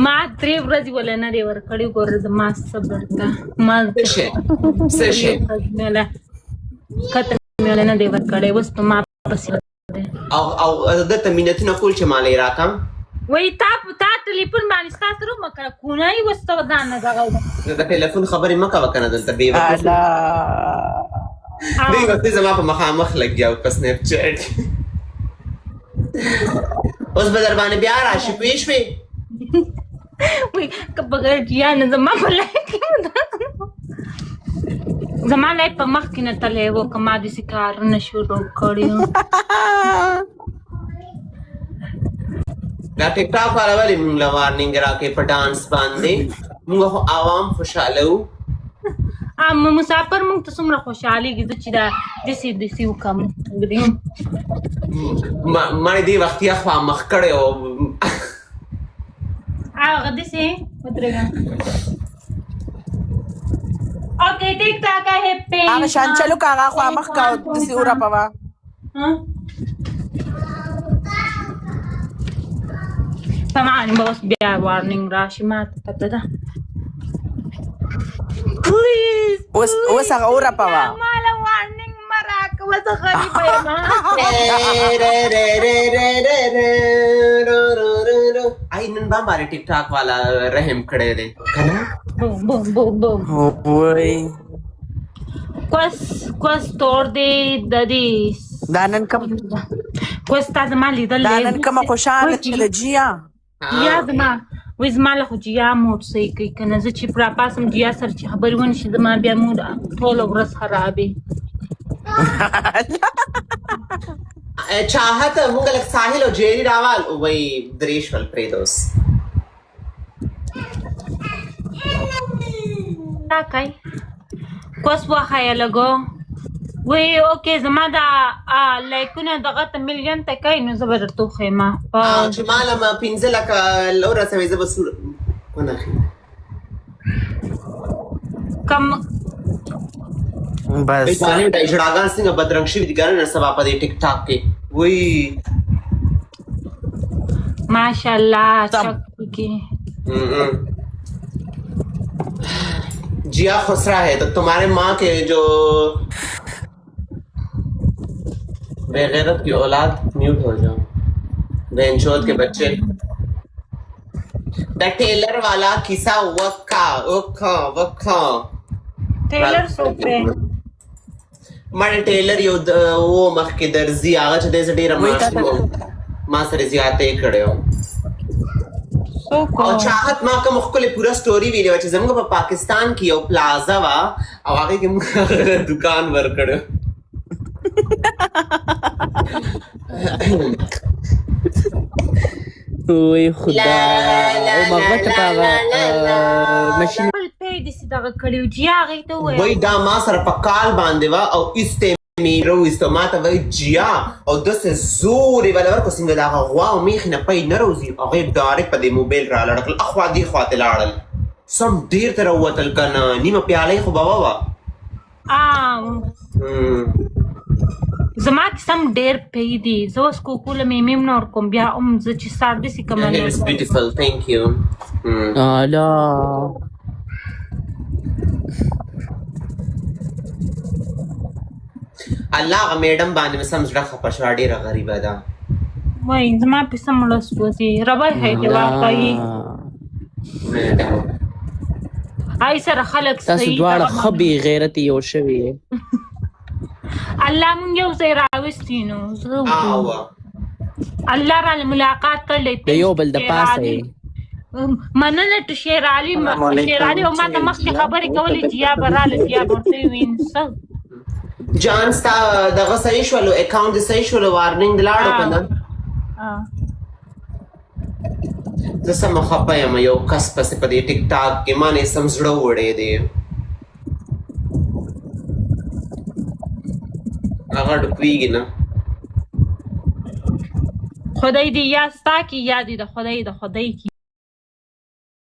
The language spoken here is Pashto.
ما 3 ورځې ولا نه دی ورکړی ګوره زما صبر ته ما څه شي کته مې ولا نه دی ورکړی اوس په ما پسې او دته مینتونه کول چې مالې راکم وای تا ټلیفون باندې ستا سره مه کوه کونی اوس ته ځان نه دغه د ټلیفون خبرې مه کوه که نه دلته بېوقوفه دوی وختې زما په مخامخ لګیا او په سنیپ چیټ اوس به در باندې بیا راشي پوه شوې وای که بغیر جیانه زما په لایف کې زما لایف په مخ کې نه تللی و که ما داسې کارونه شروع کړي دا ټیک ټاک والا ولې موږ له وارنینګ راکوي په ډانس باندې موږ خو عوام خوشحاله وو مسافر موږ ته څومره خوشحالېږي زه چې دا داسې وکړم مړې دې وختي خوا مخ کړی و هغه داسې ودرېږه اوکې ټیک ټاک ہے پین هغه شان چلو که هغه خوا مخ کا داسې ورپوه سمعني به اوس بیا وارنینګ راشي ما ته پته ده پلیز اوس هغه ورپوه ماله وارنینګ مه راکوه زه غریبه یم آی نن با ماره ټیک ټاک والا رحم کړی دی که نه بوم وای کوس تور دی د دې دا نن کوم کوس تا زما لیدل دا نن کومه خوشحاله چې د جیا جیا زما وای زما له خو جیا موډ صحیح کوي که نه زه چې پر راپاسم جیا سره چې خبرې ونه شي زما بیا موډ ټوله ورځ خرابې چاهت موږ لږ ساحل او جیري راوال وای درې شول پرېږده دا کوي کوس وښیه لږو وای اوکې زما دا لایکونه دغه ته ملیون ته کوي نو زه به درته وښیم چې ماله ما 15 لکه ورسوي زه به ونه ښیم کم بس ژړاګان څنګه بدرنګ شوي دي ګرانه سبا په دې ټیک ټاک کې وای ماشاءالله چک जिया खुसरा है तो तुम्हारे माँ के जो बेगैरत की औलाद म्यूट हो जाओ बेंचोद के बच्चे द टेलर वाला किस्सा वक्का टेलर सोपे माने टेलर यो वो मख के दर्जी आगा च दे ډیره ما سره زیاته کړو او چاہت ما کوم خپل پورا سټوري ویډیو چې زموږ په پاکستان کې یو پلازا وا او هغه کې موږ دکان ورکړو وای خدا او مغت پاغه ماشین په دې دغه کړیو چې هغه ته وای دا ما سره په کال باندې وا او استه میرو استماته وای جیا او دسه زوري ولا ورکو څنګه دا غوا او میخ نه پي نه روزي هغه ډایرکټ په دې موبایل را لړکل اخوا دي خواته لاړل سم ډیر تر وتل کنه نیمه پیاله خو بابا وا زما سم ډیر پي دي زه اوس کوکول مې نور کوم بیا زه چې سار دې سي کوم It is beautiful thank you الا الله میډم باندې سم زړه خپه شو ډیره غریبه ده وای زما په سم لس وځي ربای هي دی واقعي آی سره خلق تاسو دواړه خبي غیرت یو شوی الله مونږ یو ځای راوستینو الله را ملاقات کړل د یو بل د پاسه مننه ته شیر علي او ما ته مخکې خبرې کولې چې یا براله یا ورته وینځه جان ستا دغه صحیح شولو اکاونټ دې صحیح شولو وارنینګ دلاړو کنه زه سم خپه یم یو کس پسې په دې ټیک ټاک کې مانې سم زړه وړی دی هغه ډکویږي نه خدای دې یا ستا کې یا دې د خدای کې